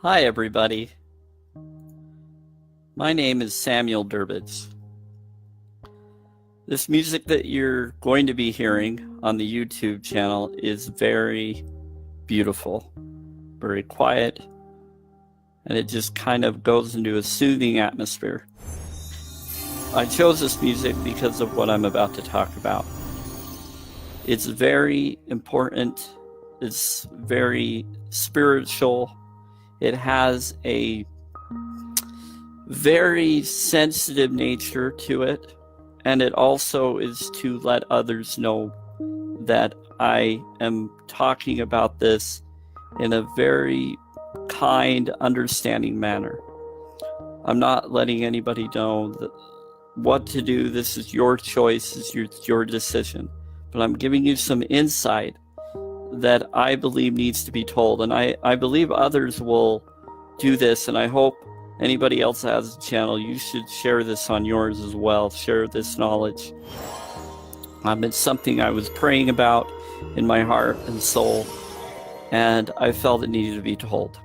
Hi everybody, my name is Samuel Durbitz. This music that you're going to be hearing on the YouTube channel is very beautiful, very quiet, and it just kind of goes into a soothing atmosphere. I chose this music because of what I'm about to talk about. It's very important, it's very spiritual, it has a very sensitive nature to it, and it also is to let others know that I am talking about this in a very kind, understanding manner. I'm not letting anybody know that what to do. This is your choice, it's your decision, but I'm giving you some insight that I believe needs to be told, and I believe others will do this, and I hope anybody else that has a channel, you should share this on yours as well. Share this knowledge. It's something I was praying about in my heart and soul, and I felt it needed to be told.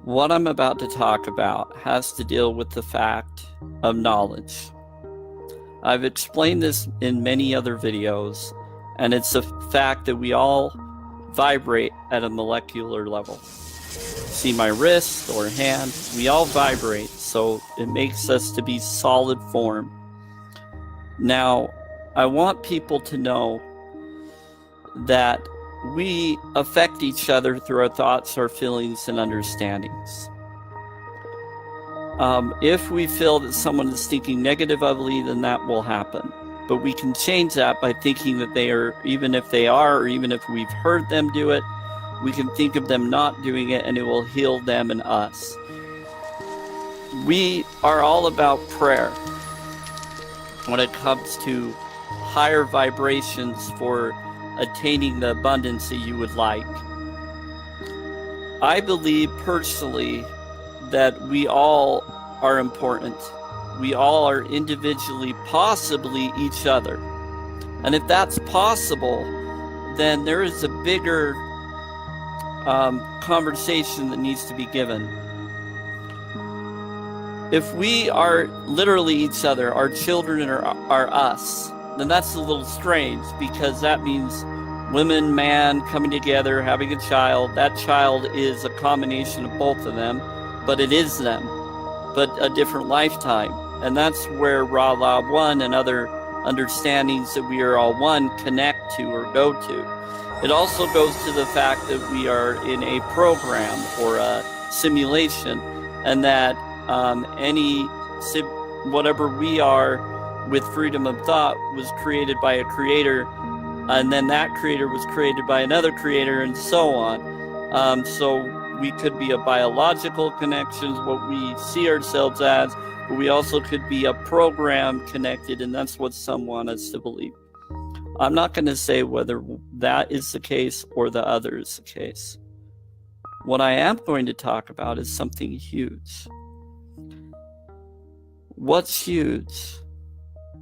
What I'm about to talk about has to deal with the fact of knowledge. I've explained this in many other videos, and it's a fact that we all vibrate at a molecular level. See my wrist or hand, we all vibrate, so it makes us to be solid form. Now, I want people to know that we affect each other through our thoughts, our feelings, and understandings. If we feel that someone is thinking negatively, then that will happen. But we can change that by thinking that they are, even if they are, or even if we've heard them do it, we can think of them not doing it, and it will heal them and us. We are all about prayer when it comes to higher vibrations for attaining the abundance that you would like. I believe personally that we all are important. We all are individually, possibly each other. And if that's possible, then there is a bigger conversation that needs to be given. If we are literally each other, our children are us, then that's a little strange, because that means woman, man coming together, having a child. That child is a combination of both of them, but it is them, but a different lifetime. And that's where Ra La One and other understandings that we are all one connect to or go to. It also goes to the fact that we are in a program or a simulation, and that whatever we are with freedom of thought was created by a creator, and then that creator was created by another creator, and so on. So we could be a biological connection, what we see ourselves as, but we also could be a program connected, and that's what some want us to believe. I'm not going to say whether that is the case or the other is the case. What I am going to talk about is something huge. What's huge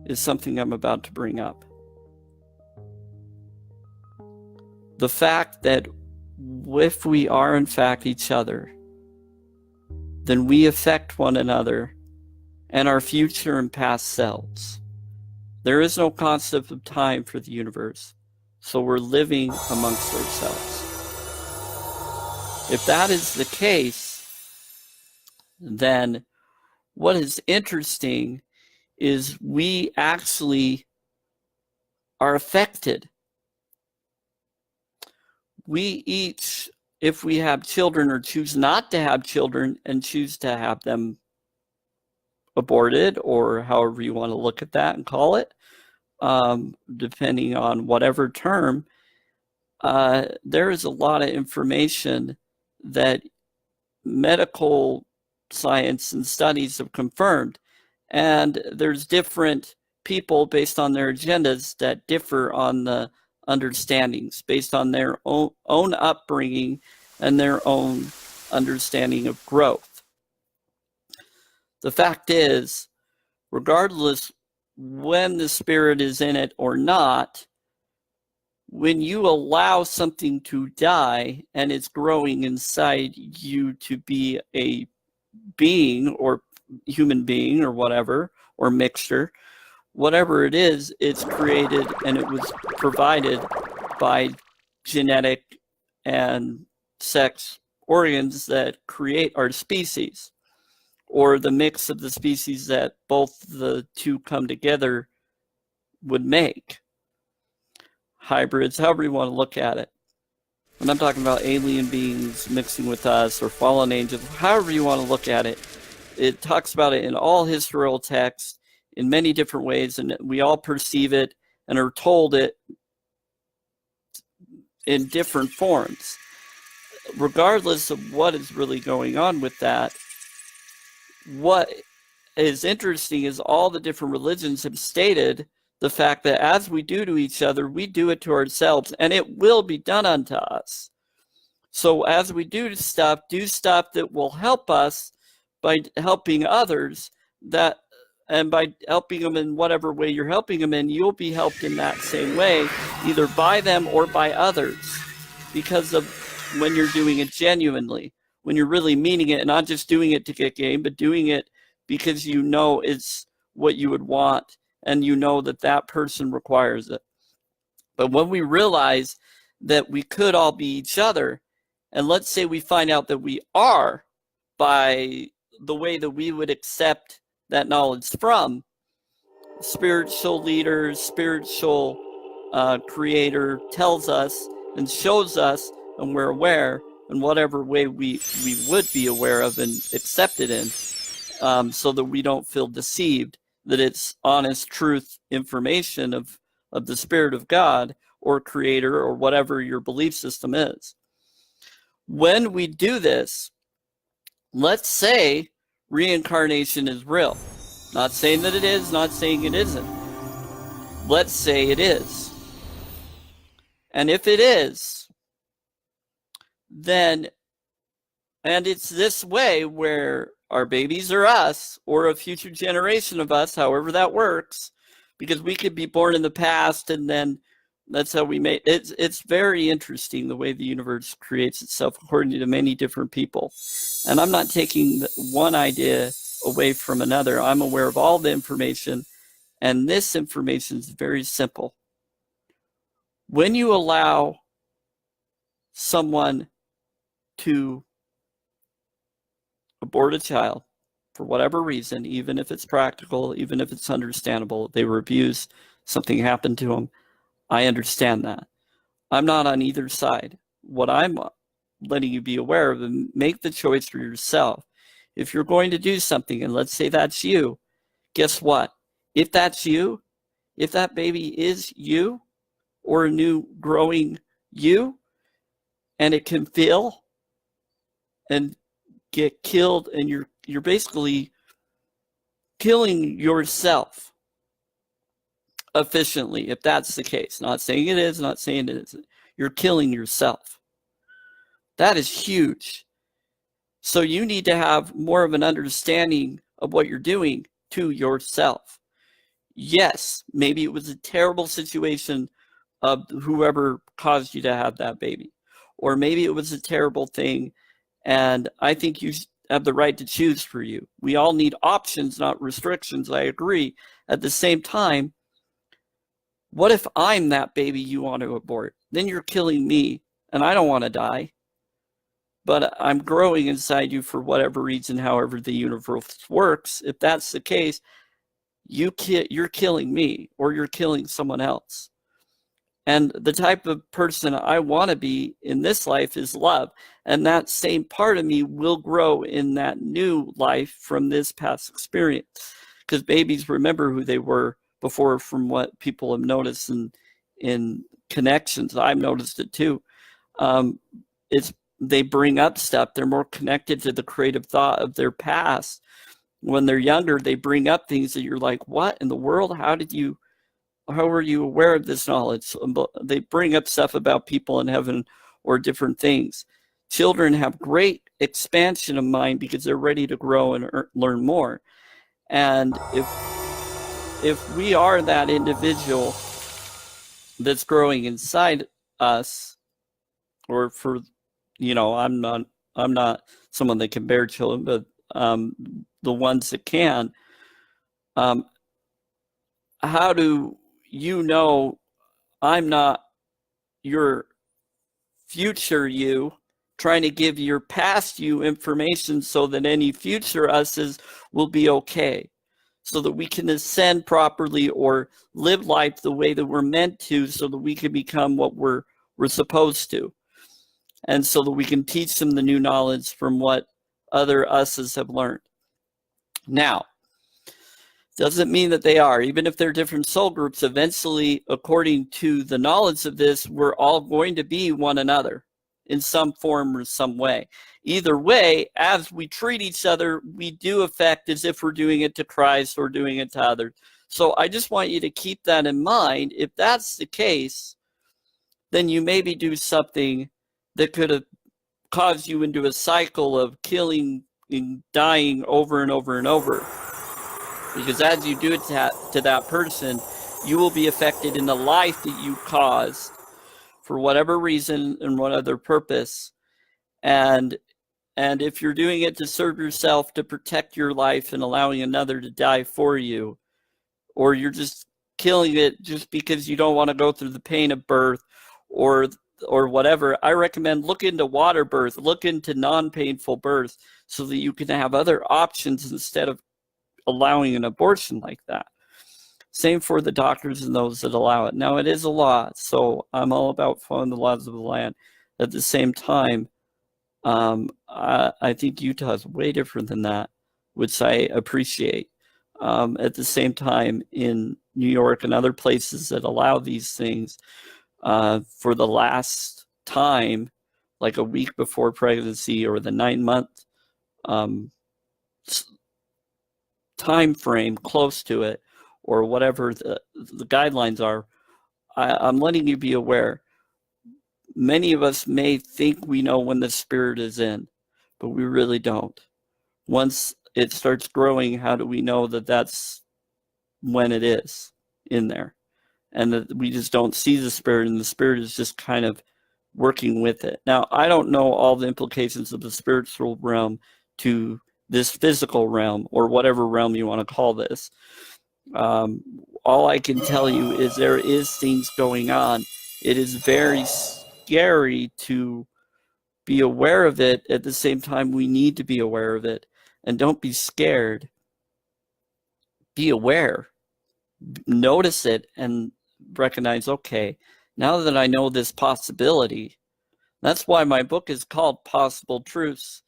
is something I'm about to bring up. The fact that if we are in fact each other, then we affect one another and our future and past selves. There is no concept of time for the universe, so we're living amongst ourselves. If that is the case, then what is interesting is we actually are affected. We each, if we have children or choose not to have children and choose to have them aborted, or however you want to look at that and call it, depending on whatever term, there is a lot of information that medical science and studies have confirmed. And there's different people based on their agendas that differ on the understandings based on their own upbringing and their own understanding of growth. The fact is, regardless when the spirit is in it or not, When you allow something to die and it's growing inside you to be a being or human being or whatever, or mixture, whatever it is, it's created and it was provided by genetic and sex organs that create our species, or the mix of the species that both the two come together would make. Hybrids, however you want to look at it. When I'm talking about alien beings mixing with us or fallen angels, however you want to look at it, it talks about it in all historical texts in many different ways, and we all perceive it and are told it in different forms. Regardless of what is really going on with that, what is interesting is all the different religions have stated the fact that as we do to each other, we do it to ourselves, and it will be done unto us. So as we do stuff that will help us by helping others, and by helping them in whatever way you're helping them in, you'll be helped in that same way, either by them or by others, because of when you're doing it genuinely, when you're really meaning it and not just doing it to get gain, but doing it because you know it's what you would want and you know that that person requires it. But when we realize that we could all be each other, and let's say we find out that we are, by the way that we would accept that knowledge from, spiritual leaders, spiritual creator tells us and shows us, and we're aware in whatever way we would be aware of and accept it in, so that we don't feel deceived, that it's honest truth information of the Spirit of God or creator or whatever your belief system is. When we do this, let's say reincarnation is real. Not saying that it is, not saying it isn't. Let's say it is. And if it is, then, and it's this way where our babies are us, or a future generation of us, however that works, because we could be born in the past and then that's how we made it. It's very interesting the way the universe creates itself according to many different people. And I'm not taking one idea away from another. I'm aware of all the information, and this information is very simple. When you allow someone to abort a child for whatever reason, even if it's practical, even if it's understandable, they were abused, something happened to them, I understand that. I'm not on either side. What I'm letting you be aware of, and make the choice for yourself. If you're going to do something, and let's say that's you, guess what? If that's you, if that baby is you, or a new growing you, and it can feel and get killed, and you're basically killing yourself efficiently, if that's the case. Not saying it is, not saying it isn't. You're killing yourself. That is huge. So you need to have more of an understanding of what you're doing to yourself. Yes, maybe it was a terrible situation of whoever caused you to have that baby. Or maybe it was a terrible thing, and I think you have the right to choose for you. We all need options, not restrictions, I agree. At the same time, what if I'm that baby you want to abort? Then you're killing me, and I don't want to die. But I'm growing inside you for whatever reason, however the universe works. If that's the case, you're killing me, or you're killing someone else. And the type of person I want to be in this life is love. And that same part of me will grow in that new life from this past experience. Because babies remember who they were before, from what people have noticed in connections. I've noticed it too. They bring up stuff. They're more connected to the creative thought of their past. When they're younger, they bring up things that you're like, what in the world? How were you aware of this knowledge? They bring up stuff about people in heaven or different things. Children have great expansion of mind because they're ready to grow and learn more. And if we are that individual that's growing inside us, or for, I'm not someone that can bear children, but the ones that can, how do you know I'm not your future you trying to give your past you information so that any future us's will be okay, so that we can ascend properly or live life the way that we're meant to, so that we can become what we're supposed to, and so that we can teach them the new knowledge from what other us's have learned. Now, doesn't mean that they are, even if they're different soul groups, eventually, according to the knowledge of this, we're all going to be one another in some form or some way. Either way, as we treat each other, we do affect as if we're doing it to Christ or doing it to others. So I just want you to keep that in mind. If that's the case, then you maybe do something that could have caused you into a cycle of killing and dying over and over and over. Because as you do it to that person, you will be affected in the life that you caused for whatever reason and what other purpose. And if you're doing it to serve yourself, to protect your life and allowing another to die for you, or you're just killing it just because you don't want to go through the pain of birth or whatever, I recommend look into water birth, look into non-painful birth, so that you can have other options instead of allowing an abortion like that. Same for the doctors and those that allow it. Now, it is a law, so I'm all about following the laws of the land. At the same time, I think Utah is way different than that, which I appreciate. At the same time, in New York and other places that allow these things, for the last time, like a week before pregnancy or the 9-month time frame close to it, or whatever the guidelines are, I'm letting you be aware. Many of us may think we know when the spirit is in, but we really don't. Once it starts growing, how do we know that that's when it is in there? And that we just don't see the spirit, and the spirit is just kind of working with it. Now, I don't know all the implications of the spiritual realm to this physical realm, or whatever realm you want to call this. All I can tell you is there is things going on. It is very scary to be aware of it. At the same time, we need to be aware of it. And don't be scared. Be aware. Notice it and recognize, okay, now that I know this possibility, that's why my book is called Possible Truths,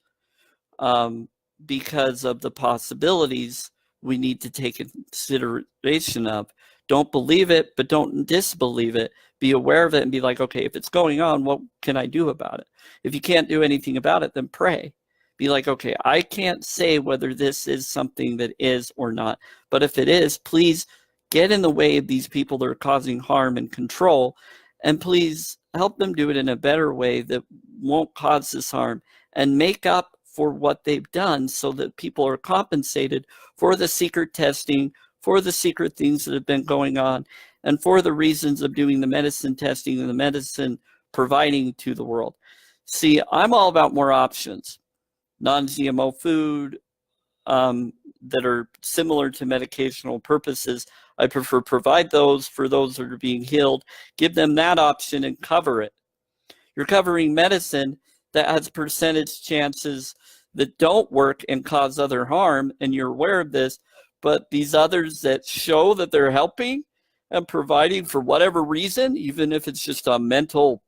because of the possibilities we need to take consideration of. Don't believe it, but don't disbelieve it. Be aware of it and be like, okay, if it's going on, what can I do about it? If you can't do anything about it, then pray. Be like, okay, I can't say whether this is something that is or not, but if it is, please get in the way of these people that are causing harm and control, and please help them do it in a better way that won't cause this harm, and make up for what they've done so that people are compensated for the secret testing, for the secret things that have been going on, and for the reasons of doing the medicine testing and the medicine providing to the world. See, I'm all about more options. Non-GMO food that are similar to medicational purposes. I prefer provide those for those that are being healed, give them that option and cover it. You're covering medicine that has percentage chances that don't work and cause other harm, and you're aware of this, but these others that show that they're helping and providing for whatever reason, even if it's just a mental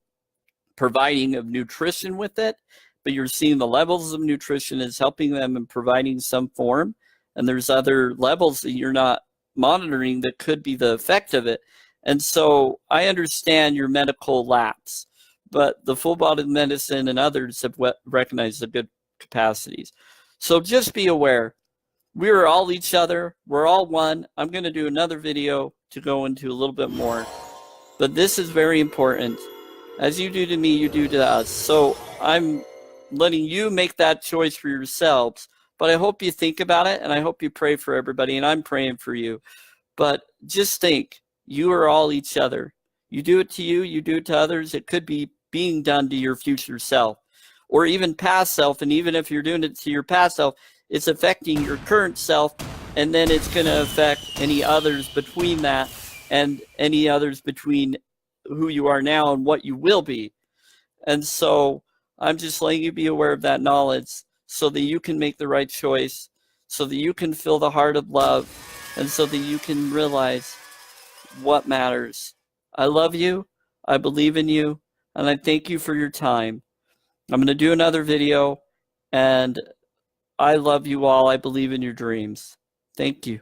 providing of nutrition with it, but you're seeing the levels of nutrition is helping them and providing some form, and there's other levels that you're not monitoring that could be the effect of it. And so I understand your medical lapse, but the full-bodied medicine and others have recognized the good capacities. So just be aware. We are all each other. We're all one. I'm going to do another video to go into a little bit more, but this is very important. As you do to me, you do to us. So I'm letting you make that choice for yourselves, but I hope you think about it, and I hope you pray for everybody, and I'm praying for you. But just think, you are all each other. You do it to you, you do it to others. It could be being done to your future self or even past self. And even if you're doing it to your past self, it's affecting your current self, and then it's going to affect any others between that and any others between who you are now and what you will be. And so I'm just letting you be aware of that knowledge so that you can make the right choice, so that you can feel the heart of love, and so that you can realize what matters. I love you, I believe in you, and I thank you for your time. I'm going to do another video, and I love you all. I believe in your dreams. Thank you.